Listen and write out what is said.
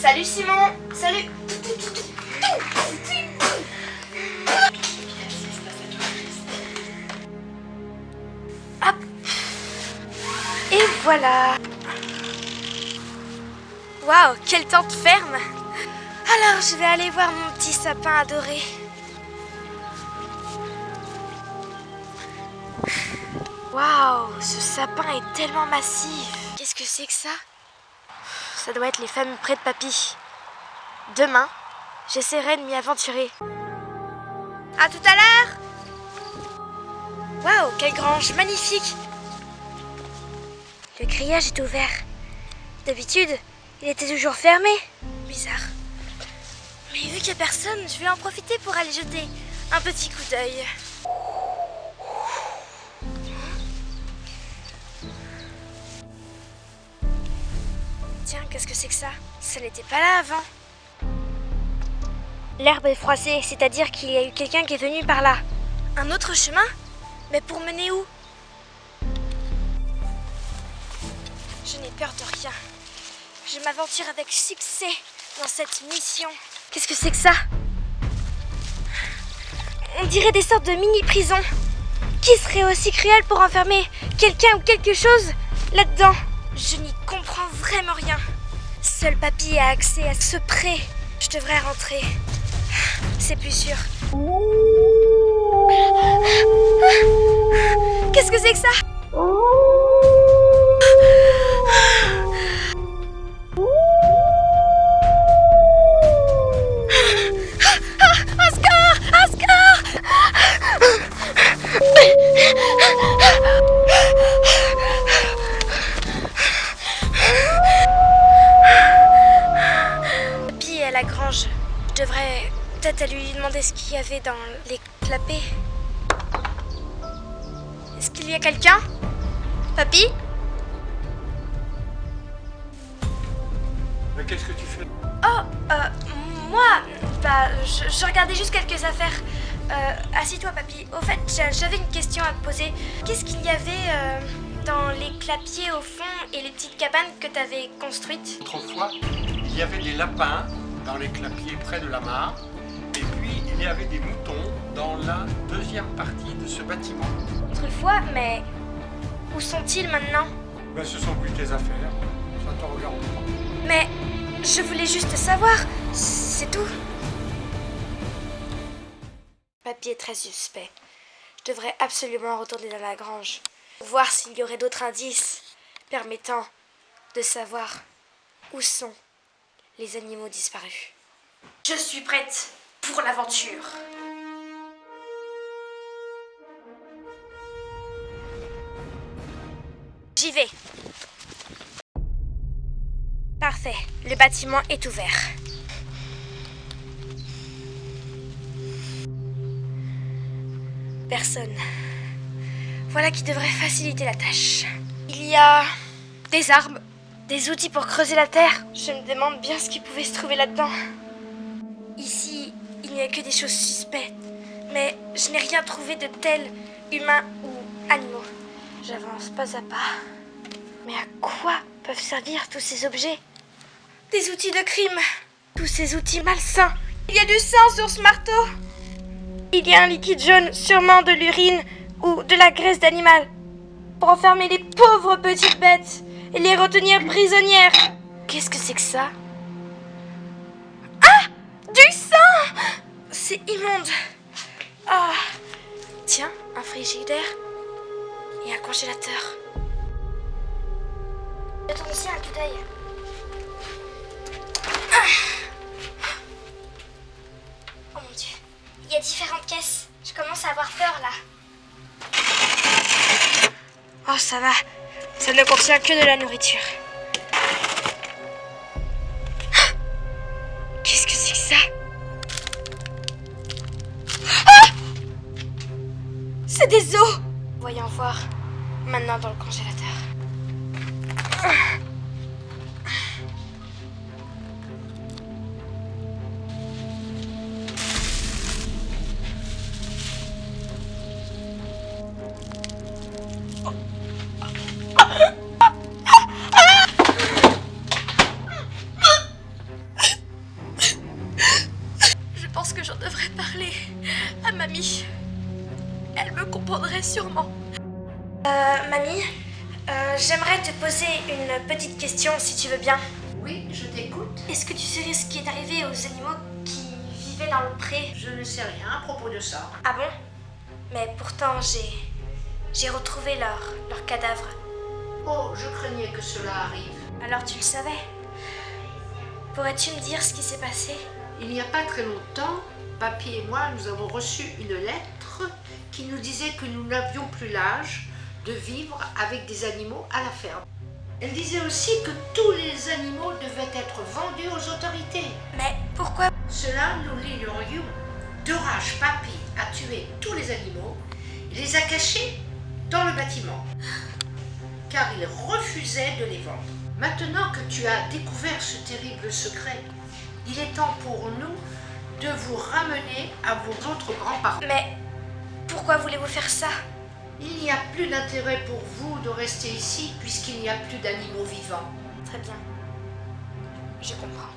Salut Simon. Salut. Hop. Et voilà. Waouh, quelle tente ferme. Alors, je vais aller voir mon petit sapin adoré. Waouh, ce sapin est tellement massif. Qu'est-ce que c'est que ça? Ça doit être les fameux prés de papy. Demain, j'essaierai de m'y aventurer. À tout à l'heure. Waouh, quelle grange magnifique. Le grillage est ouvert. D'habitude, il était toujours fermé. Bizarre. Mais vu qu'il n'y a personne, je vais en profiter pour aller jeter un petit coup d'œil. Tiens, qu'est-ce que c'est que ça? Ça n'était pas là avant. L'herbe est froissée, c'est-à-dire qu'il y a eu quelqu'un qui est venu par là. Un autre chemin? Mais pour mener où? Je n'ai peur de rien. Je m'aventure avec succès dans cette mission. Qu'est-ce que c'est que ça? On dirait des sortes de mini-prisons. Qui serait aussi cruel pour enfermer quelqu'un ou quelque chose là-dedans? Je n'y comprends vraiment rien. Seul papy a accès à ce pré. Je devrais rentrer. C'est plus sûr. Qu'est-ce que c'est que ça? Papy est à la grange. Je devrais peut-être à lui demander ce qu'il y avait dans les clapets. Est-ce qu'il y a quelqu'un? Papy? Mais qu'est-ce que tu fais? Oh, moi, je regardais juste quelques affaires. Assis-toi, papy. Au fait, j'avais une question à te poser. Qu'est-ce qu'il y avait dans les clapiers au fond et les petites cabanes que tu avais construites? Autrefois, il y avait des lapins dans les clapiers près de la mare. Et puis, il y avait des moutons dans la deuxième partie de ce bâtiment. Autrefois, mais où sont-ils maintenant? Ben, ce sont plus tes affaires. Ça te regarde pas. Mais je voulais juste savoir, c'est tout. Papy est très suspect. Je devrais absolument retourner dans la grange, voir s'il y aurait d'autres indices permettant de savoir où sont les animaux disparus. Je suis prête pour l'aventure. J'y vais. Parfait, le bâtiment est ouvert. Personne. Voilà qui devrait faciliter la tâche. Il y a des arbres, des outils pour creuser la terre. Je me demande bien ce qui pouvait se trouver là-dedans. Ici, il n'y a que des choses suspectes, mais je n'ai rien trouvé de tel, humain ou animaux. J'avance pas à pas. Mais à quoi peuvent servir tous ces objets? Des outils de crime. Tous ces outils malsains. Il y a du sang sur ce marteau. Il y a un liquide jaune, sûrement de l'urine ou de la graisse d'animal, pour enfermer les pauvres petites bêtes et les retenir prisonnières. Qu'est-ce que c'est que ça? Ah! Du sang! C'est immonde. Ah! Tiens, un frigidaire et un congélateur. Jetons aussi un coup d'œil. Oh mon Dieu. Il y a différentes caisses. Je commence à avoir peur là. Oh, ça va. Ça ne contient que de la nourriture. Qu'est-ce que c'est que ça? Ah! C'est des os. Voyons voir. Maintenant dans le congélateur. sûrement. Mamie, j'aimerais te poser une petite question si tu veux bien. Oui, je t'écoute. Est-ce que tu sais ce qui est arrivé aux animaux qui vivaient dans le pré? Je ne sais rien à propos de ça. Ah bon? Mais pourtant, j'ai retrouvé leur cadavre. Oh, je craignais que cela arrive. Alors tu le savais? Pourrais-tu me dire ce qui s'est passé? Il n'y a pas très longtemps, Papy et moi, nous avons reçu une lettre qui nous disait que nous n'avions plus l'âge de vivre avec des animaux à la ferme. Elle disait aussi que tous les animaux devaient être vendus aux autorités. Mais pourquoi? Cela, nous l'ignorions. De rage, Papy a tué tous les animaux et les a cachés dans le bâtiment, car il refusait de les vendre. Maintenant que tu as découvert ce terrible secret, il est temps pour nous de vous ramener à vos autres grands-parents. Mais pourquoi voulez-vous faire ça? Il n'y a plus d'intérêt pour vous de rester ici puisqu'il n'y a plus d'animaux vivants. Très bien. Je comprends.